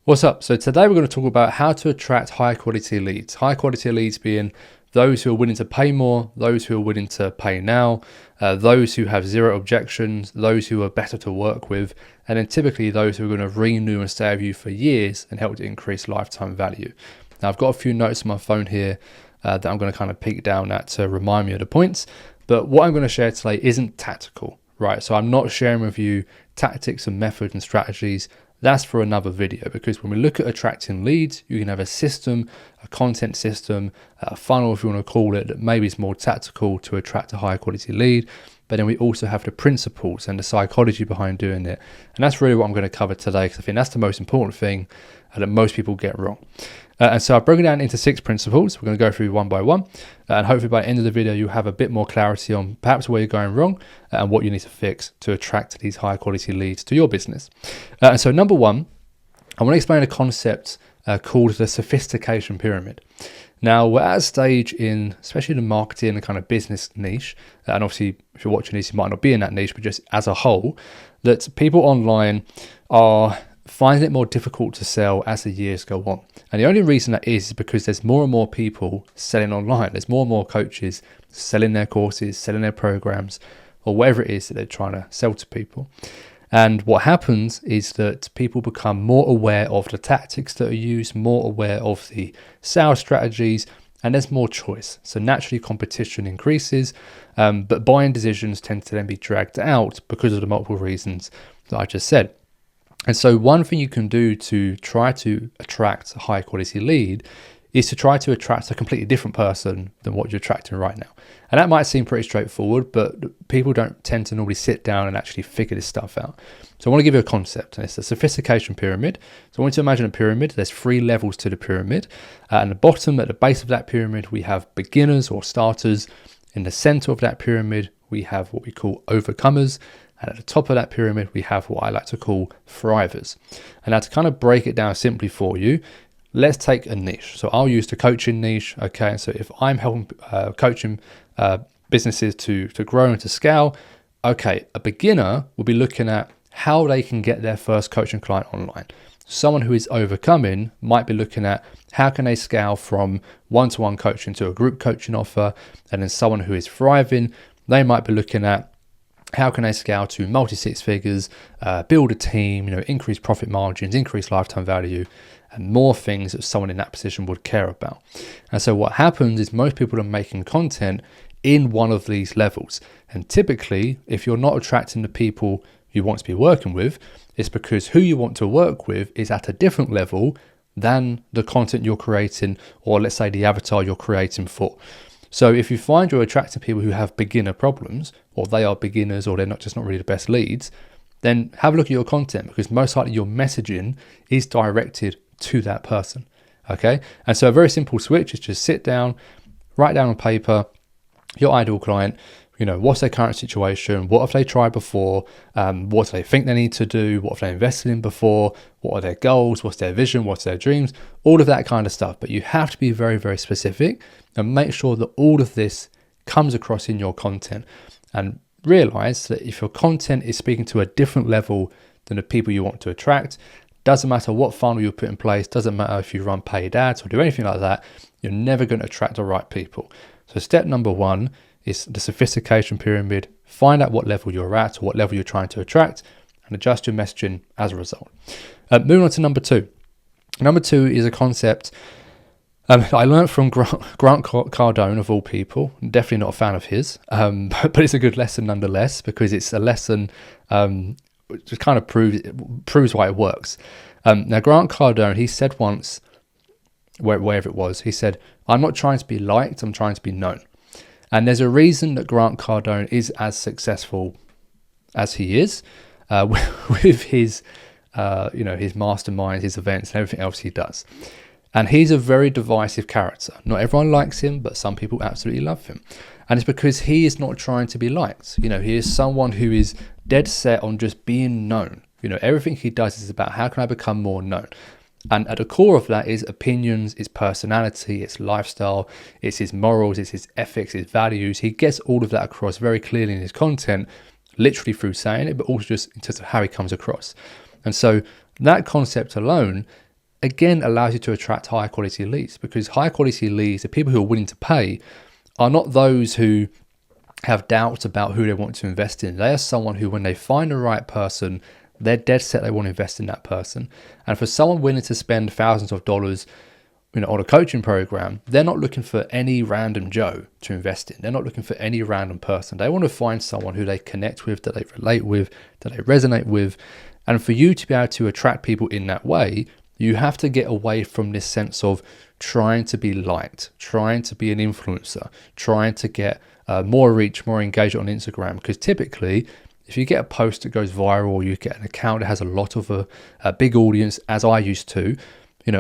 What's up? So today we're going to talk about how to attract high quality leads. High quality leads being those who are willing to pay more, those who are willing to pay now, those who have zero objections, those who are better to work with, and then typically those who are going to renew and stay with you for years and help to increase lifetime value. Now I've got a few notes on my phone here that I'm going to kind of peek down at to remind me of the points, but what I'm going to share today isn't tactical, right? So I'm not sharing with you tactics and methods and strategies. That's for another video, because when we look at attracting leads, you can have a system, a content system, a funnel if you want to call it, that maybe is more tactical to attract a high quality lead. But then we also have the principles and the psychology behind doing it. And that's really what I'm going to cover today, because I think that's the most important thing that most people get wrong. And so I've broken it down into 6 principles. We're going to go through one by one. And hopefully by the end of the video, you'll have a bit more clarity on perhaps where you're going wrong and what you need to fix to attract these high quality leads to your business. And so number one, I want to explain a concept called the sophistication pyramid. Now we're at a stage in, especially the marketing and kind of business niche, and obviously if you're watching this, you might not be in that niche, but just as a whole, that people online are finding it more difficult to sell as the years go on. And the only reason that is because there's more and more people selling online. There's more and more coaches selling their courses, selling their programs, or whatever it is that they're trying to sell to people. And what happens is that people become more aware of the tactics that are used, more aware of the sales strategies, and there's more choice. So naturally competition increases, but buying decisions tend to then be dragged out because of the multiple reasons that I just said. And so one thing you can do to try to attract a high quality lead is to try to attract a completely different person than what you're attracting right now. And that might seem pretty straightforward, but people don't tend to normally sit down and actually figure this stuff out. So I want to give you a concept, and it's a sophistication pyramid. So I want you to imagine a pyramid. There's 3 levels to the pyramid. At the bottom, at the base of that pyramid, we have beginners or starters. In the center of that pyramid, we have what we call overcomers. And at the top of that pyramid, we have what I like to call thrivers. And now to kind of break it down simply for you, let's take a niche. So I'll use the coaching niche. Okay, so if I'm helping coaching businesses to grow and to scale, okay, a beginner will be looking at how they can get their first coaching client online. Someone who is overcoming might be looking at how can they scale from one-to-one coaching to a group coaching offer. And then someone who is thriving, they might be looking at how can they scale to multi-six figures, build a team, increase profit margins, increase lifetime value, and more things that someone in that position would care about. And so what happens is most people are making content in one of these levels. And typically, if you're not attracting the people you want to be working with, it's because who you want to work with is at a different level than the content you're creating, or let's say the avatar you're creating for. So if you find you're attracting people who have beginner problems, or they are beginners, or they're not really the best leads, then have a look at your content, because most likely your messaging is directed to that person. Okay. And so a very simple switch is just sit down, write down on paper your ideal client, what's their current situation, what have they tried before, what do they think they need to do, what have they invested in before, what are their goals, what's their vision, what's their dreams, all of that kind of stuff. But you have to be very, very specific and make sure that all of this comes across in your content, and realize that if your content is speaking to a different level than the people you want to attract, doesn't matter what funnel you put in place, doesn't matter if you run paid ads or do anything like that, you're never going to attract the right people. So step number 1 is the sophistication pyramid. Find out what level you're at or what level you're trying to attract, and adjust your messaging as a result. Moving on to number 2. Number 2 is a concept I learned from Grant Cardone, of all people. Definitely not a fan of his, but it's a good lesson nonetheless, because it's a lesson which kind of proves why it works. Now, Grant Cardone, he said once, wherever it was, he said, "I'm not trying to be liked, I'm trying to be known." And there's a reason that Grant Cardone is as successful as he is with his, his masterminds, his events, and everything else he does. And he's a very divisive character. Not everyone likes him, but some people absolutely love him. And it's because he is not trying to be liked. He is someone who is dead set on just being known. Everything he does is about how can I become more known. And at the core of that is opinions, it's personality, it's lifestyle, it's his morals, it's his ethics, his values. He gets all of that across very clearly in his content, literally through saying it, but also just in terms of how he comes across. And so that concept alone again allows you to attract higher quality leads, because higher quality leads, the people who are willing to pay, are not those who have doubts about who they want to invest in. They are someone who, when they find the right person, they're dead set they want to invest in that person. And for someone willing to spend thousands of dollars, on a coaching program, they're not looking for any random Joe to invest in. They're not looking for any random person. They want to find someone who they connect with, that they relate with, that they resonate with. And for you to be able to attract people in that way, you have to get away from this sense of trying to be liked, trying to be an influencer, trying to get more reach, more engagement on Instagram. Because typically, if you get a post that goes viral, you get an account that has a lot of a big audience, as I used to.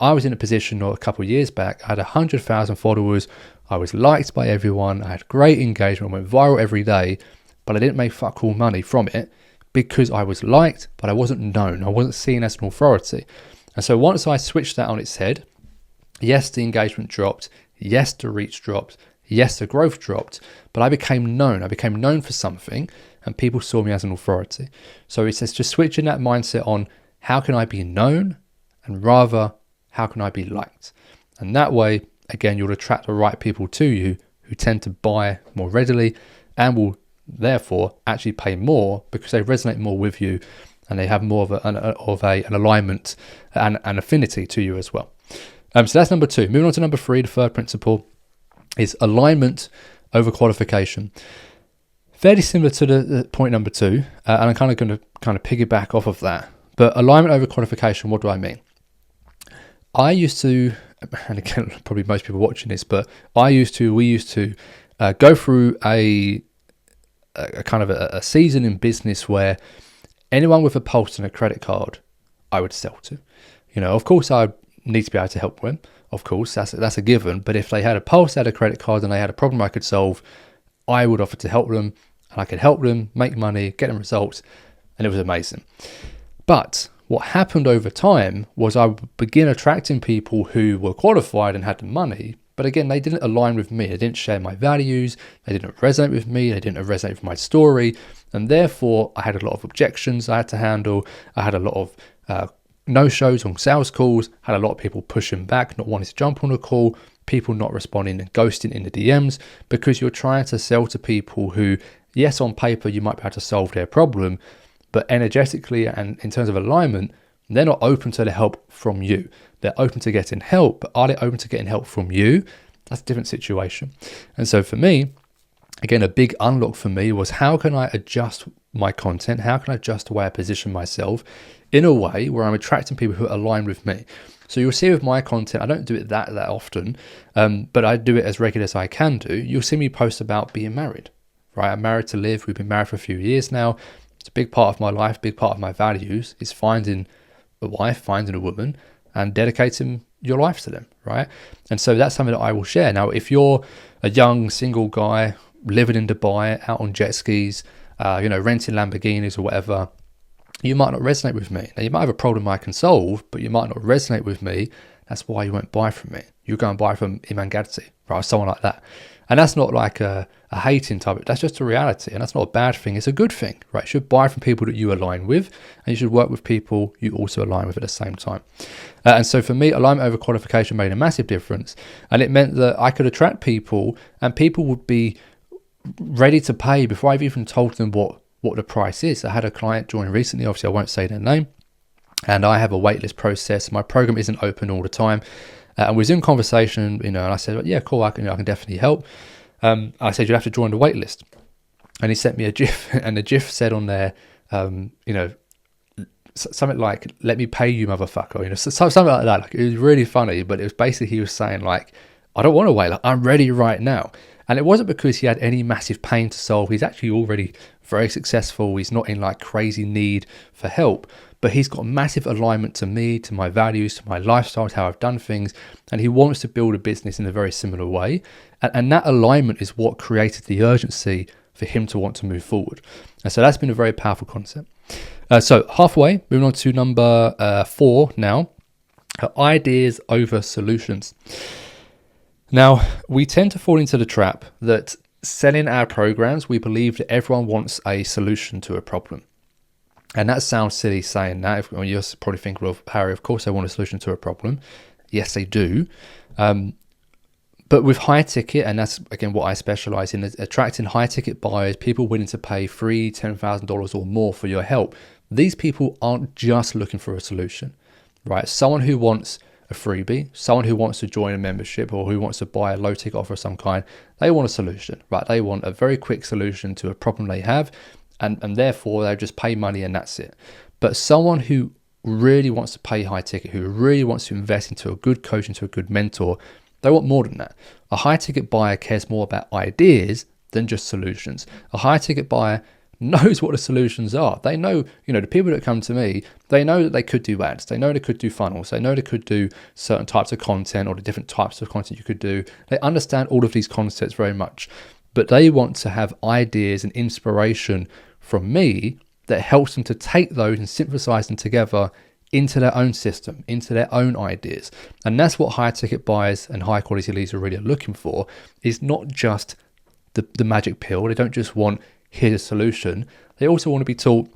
I was in a position a couple of years back, I had 100,000 followers, I was liked by everyone, I had great engagement, went viral every day, but I didn't make fuck all money from it because I was liked, but I wasn't known, I wasn't seen as an authority. And so once I switched that on its head, yes, the engagement dropped, yes, the reach dropped, yes, the growth dropped, but I became known for something, and people saw me as an authority. So it says just switching that mindset on, how can I be known, and rather, how can I be liked? And that way, again, you'll attract the right people to you who tend to buy more readily and will therefore actually pay more because they resonate more with you and they have more of an alignment and an affinity to you as well. So that's number 2. Moving on to number 3, the third principle is alignment over qualification. Fairly similar to the point number 2, and I'm kind of going to piggyback off of that. But alignment over qualification, what do I mean? I used to, and again, probably most people watching this, but we used to go through a kind of a season in business where anyone with a pulse and a credit card, I would sell to. Of course, I need to be able to help them. Of course, that's a given. But if they had a pulse, they had a credit card, and they had a problem I could solve, I would offer to help them, and I could help them make money, get them results, and it was amazing. But what happened over time was I would begin attracting people who were qualified and had the money, but again, they didn't align with me. They didn't share my values. They didn't resonate with me. They didn't resonate with my story. And therefore, I had a lot of objections I had to handle. I had a lot of no-shows on sales calls, had a lot of people pushing back, not wanting to jump on a call, people not responding and ghosting in the DMs, because you're trying to sell to people who, yes, on paper, you might be able to solve their problem, but energetically and in terms of alignment, they're not open to the help from you. They're open to getting help, but are they open to getting help from you? That's a different situation. And so for me, again, a big unlock for me was, how can I adjust my content? How can I adjust the way I position myself in a way where I'm attracting people who align with me? So you'll see with my content, I don't do it that often, but I do it as regular as I can do. You'll see me post about being married, right? I'm married to Liv. We've been married for a few years now. It's a big part of my life, big part of my values is finding a wife, finding a woman, and dedicating your life to them, right? And so that's something that I will share. Now, if you're a young single guy living in Dubai, out on jet skis, renting Lamborghinis or whatever, you might not resonate with me. Now, you might have a problem I can solve, but you might not resonate with me. That's why you won't buy from me. You go and buy from Iman Gadzi, right? Someone like that. And that's not like a hating type. That's just a reality. And that's not a bad thing. It's a good thing, right? You should buy from people that you align with, and you should work with people you also align with at the same time. And so for me, alignment over qualification made a massive difference. And it meant that I could attract people, and people would be ready to pay before I've even told them what the price is. I had a client join recently, obviously I won't say their name, and I have a waitlist process. My program isn't open all the time. And we was in conversation, and I said, well, yeah, cool, I can definitely help. I said, you have to join the waitlist. And he sent me a GIF, and the GIF said on there, something like, let me pay you, motherfucker. Something like that. Like, it was really funny, but it was basically, he was saying like, I don't want to wait, like, I'm ready right now. And it wasn't because he had any massive pain to solve. He's actually already very successful. He's not in like crazy need for help, but he's got massive alignment to me, to my values, to my lifestyle, to how I've done things. And he wants to build a business in a very similar way. And that alignment is what created the urgency for him to want to move forward. And so that's been a very powerful concept. So halfway, moving on to number 4 now, ideas over solutions. Now, we tend to fall into the trap that selling our programs, we believe that everyone wants a solution to a problem. And that sounds silly saying that. You're probably thinking, well, Harry, of course they want a solution to a problem. Yes, they do. But with high ticket, and that's again what I specialize in, is attracting high ticket buyers, people willing to pay $3,000, $10,000 or more for your help. These people aren't just looking for a solution, right? Someone who wants a freebie, someone who wants to join a membership or who wants to buy a low ticket offer of some kind, they want a solution, right? They want a very quick solution to a problem they have, and therefore they'll just pay money and that's it. But someone who really wants to pay high ticket, who really wants to invest into a good coach, into a good mentor, they want more than that. A high ticket buyer cares more about ideas than just solutions. A high ticket buyer knows what the solutions are. They know, the people that come to me, they know that they could do ads. They know they could do funnels. They know they could do certain types of content or the different types of content you could do. They understand all of these concepts very much, but they want to have ideas and inspiration from me that helps them to take those and synthesize them together into their own system, into their own ideas. And that's what high ticket buyers and high quality leads are really looking for, is not just the magic pill. They don't just want, here's a solution. They also want to be taught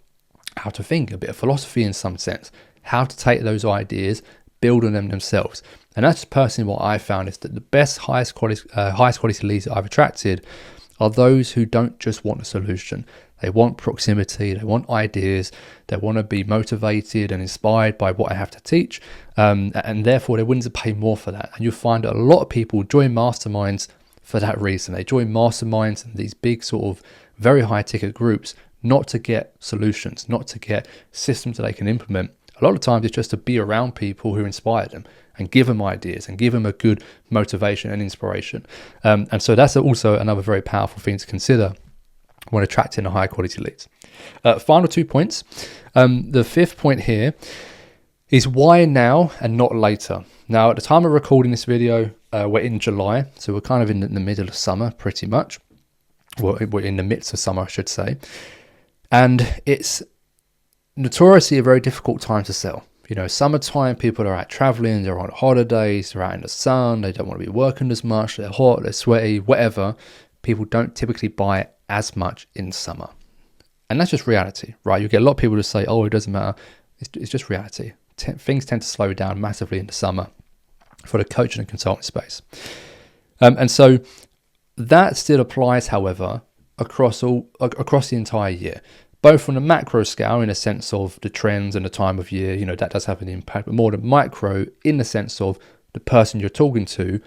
how to think, a bit of philosophy in some sense, how to take those ideas, build on them themselves. And that's personally what I found is that the best, highest quality leads that I've attracted are those who don't just want a solution. They want proximity, they want ideas, they want to be motivated and inspired by what I have to teach, and therefore they're willing to pay more for that. And you'll find that a lot of people join masterminds for that reason. They join masterminds and these big sort of very high ticket groups, not to get solutions, not to get systems that they can implement. A lot of times it's just to be around people who inspire them and give them ideas and give them a good motivation and inspiration. And so that's also another very powerful thing to consider when attracting a high quality leads. Final 2 points. The fifth point here is why now and not later. Now, at the time of recording this video, we're in July, so we're kind of in the middle of summer pretty much. Well, we're in the midst of summer, I should say. And it's notoriously a very difficult time to sell. Summertime, people are out traveling, they're on holidays, they're out in the sun, they don't want to be working as much, they're hot, they're sweaty, whatever. People don't typically buy as much in summer. And that's just reality, right? You get a lot of people to say, oh, it doesn't matter. It's just reality. Things tend to slow down massively in the summer for the coaching and consulting space. And so that still applies, however, across the entire year, both from the macro scale in a sense of the trends and the time of year, that does have an impact, but more the micro in the sense of the person you're talking to,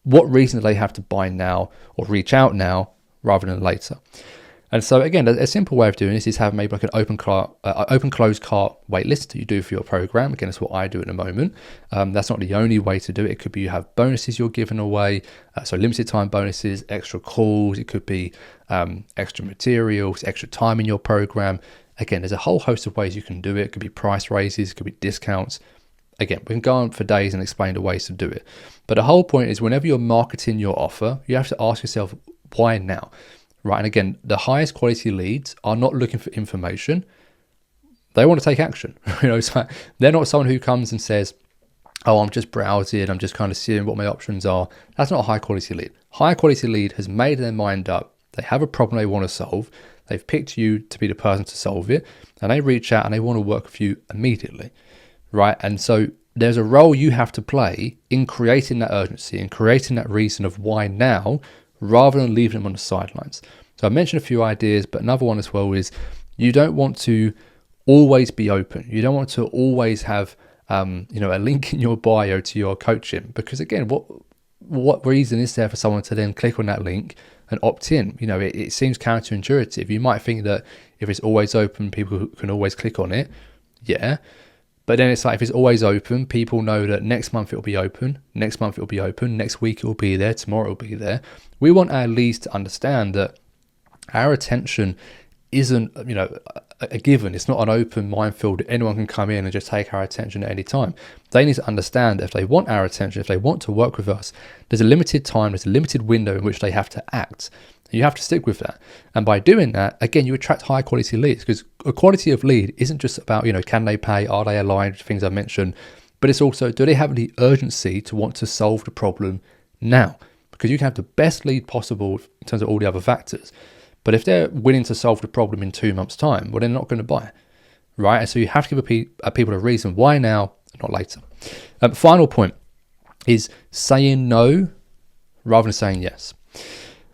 what reason do they have to buy now or reach out now rather than later? And so again, a simple way of doing this is have maybe like an open closed cart wait list that you do for your program. Again, that's what I do at the moment. That's not the only way to do it. It could be you have bonuses you're giving away, so limited time bonuses, extra calls. It could be extra materials, extra time in your program. Again, there's a whole host of ways you can do it. It could be price raises, it could be discounts. Again, we can go on for days and explain the ways to do it. But the whole point is whenever you're marketing your offer, you have to ask yourself, why now? Right, and again, the highest quality leads are not looking for information. They want to take action. So they're not someone who comes and says, oh, I'm just browsing, I'm just kind of seeing what my options are. That's not a high quality lead. High quality lead has made their mind up. They have a problem they want to solve. They've picked you to be the person to solve it, and they reach out and they want to work with you immediately. Right, and so there's a role you have to play in creating that urgency and creating that reason of why now, rather than leaving them on the sidelines. So I mentioned a few ideas, but another one as well is you don't want to always be open. You don't want to always have a link in your bio to your coaching, because again, what reason is there for someone to then click on that link and opt in? It seems counterintuitive. You might think that if it's always open, people can always click on it. Yeah. But then it's like, if it's always open, people know that next month it'll be open, next month it'll be open, next week it'll be there, tomorrow it'll be there. We want our leads to understand that our attention isn't, a given. It's not an open minefield. Anyone can come in and just take our attention at any time. They need to understand that if they want our attention, if they want to work with us, there's a limited time, there's a limited window in which they have to act. You have to stick with that. And by doing that, again, you attract high quality leads, because a quality of lead isn't just about, can they pay? Are they aligned? Things I mentioned, but it's also, do they have the urgency to want to solve the problem now? Because you can have the best lead possible in terms of all the other factors. But if they're willing to solve the problem in 2 months' time, well, they're not going to buy. right? And so you have to give people a reason why now, not later. Final point is saying no rather than saying yes.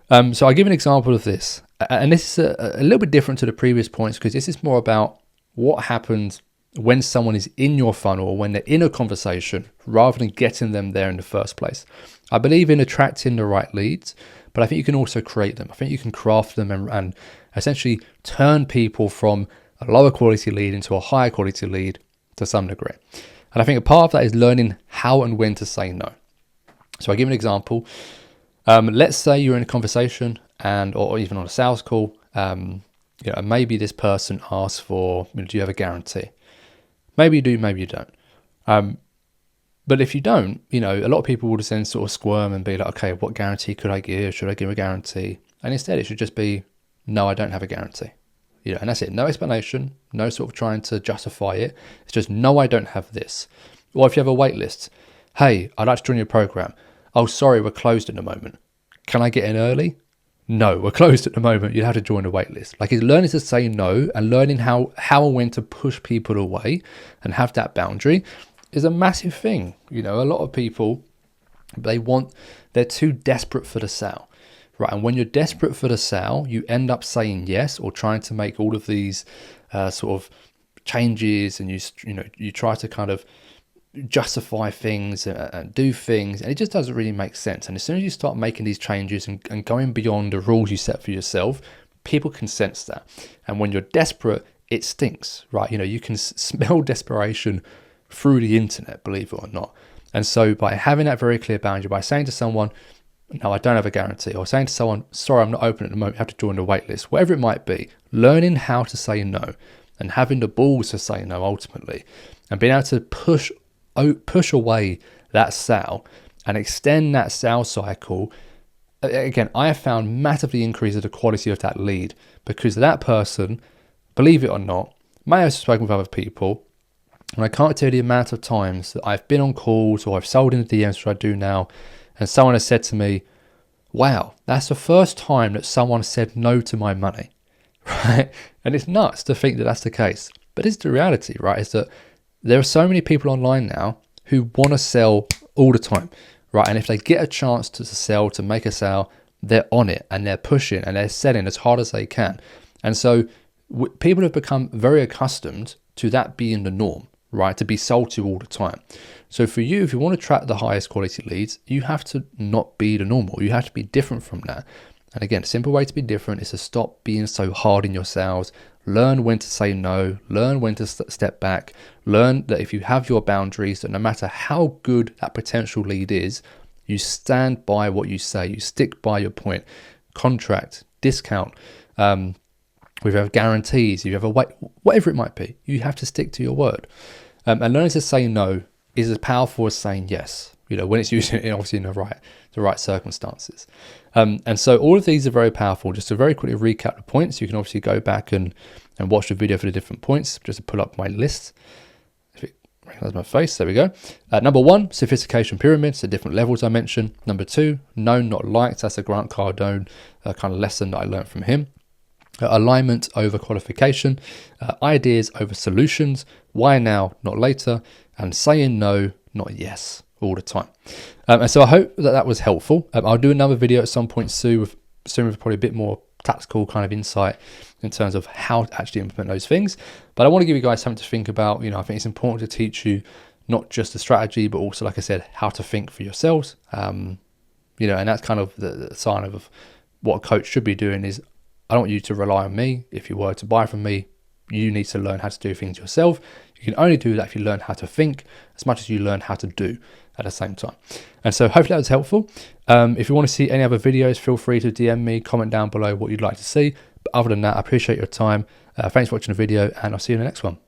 So I'll give an example of this. And this is a little bit different to the previous points, because this is more about what happens when someone is in your funnel or when they're in a conversation rather than getting them there in the first place. I believe in attracting the right leads, but I think you can also create them. I think you can craft them and essentially turn people from a lower quality lead into a higher quality lead to some degree. And I think a part of that is learning how and when to say no. So I'll give an example. Let's say you're in a conversation or even on a sales call, maybe this person asks for, do you have a guarantee? Maybe you do, maybe you don't. But if you don't, a lot of people will just then sort of squirm and be like, okay, what guarantee could I give? Should I give a guarantee? And instead it should just be, no, I don't have a guarantee. And that's it. No explanation, no sort of trying to justify it. It's just, no, I don't have this. Or if you have a wait list, hey, I'd like to join your program. Oh, sorry, we're closed at the moment. Can I get in early? No, we're closed at the moment. You'd have to join the wait list. Like, it's learning to say no and learning how and when to push people away and have that boundary is a massive thing. A lot of people, they're too desperate for the sale, right? And when you're desperate for the sale, you end up saying yes or trying to make all of these sort of changes, and you try to kind of justify things and do things, and it just doesn't really make sense. And as soon as you start making these changes and going beyond the rules you set for yourself, people can sense that. And when you're desperate, it stinks, right? You can smell desperation through the internet, believe it or not. And so by having that very clear boundary, by saying to someone, no, I don't have a guarantee, or saying to someone, sorry, I'm not open at the moment, you have to join the wait list, whatever it might be, learning how to say no and having the balls to say no ultimately, and being able to push away that sale and extend that sales cycle. Again, I have found massively increases the quality of that lead, because that person, believe it or not, may have spoken with other people, and I can't tell you the amount of times that I've been on calls or I've sold in the DMs, which I do now, and someone has said to me, wow, that's the first time that someone said no to my money, right? And it's nuts to think that that's the case, but it's the reality, right? Is that there are so many people online now who want to sell all the time, right? And if they get a chance to sell, to make a sale, they're on it and they're pushing and they're selling as hard as they can. And so people have become very accustomed to that being the norm, right? To be sold to all the time. So for you, if you want to attract the highest quality leads, you have to not be the normal. You have to be different from that. And again, a simple way to be different is to stop being so hard in your sales. Learn when to say no, learn when to step back, learn that if you have your boundaries, that no matter how good that potential lead is, you stand by what you say, you stick by your point. Contract, discount, if you have guarantees, if you have whatever it might be, you have to stick to your word. And learning to say no is as powerful as saying yes, when it's used obviously in the right circumstances. And so all of these are very powerful. Just to very quickly recap the points, you can obviously go back and watch the video for the different points, just to pull up my list. If it recognises my face, there we go. Number 1, sophistication pyramids, the different levels I mentioned. Number 2, known, not liked. That's a Grant Cardone kind of lesson that I learned from him. Alignment over qualification, ideas over solutions, why now, not later, and saying no, not yes, all the time. And so I hope that was helpful. I'll do another video at some point soon with probably a bit more tactical kind of insight in terms of how to actually implement those things. But I want to give you guys something to think about. I think it's important to teach you not just the strategy, but also, like I said, how to think for yourselves. And that's kind of the sign of what a coach should be doing is, I don't want you to rely on me. If you were to buy from me, you need to learn how to do things yourself. You can only do that if you learn how to think as much as you learn how to do at the same time. And so hopefully that was helpful. If you want to see any other videos, feel free to DM me, comment down below what you'd like to see. But other than that, I appreciate your time. Thanks for watching the video, and I'll see you in the next one.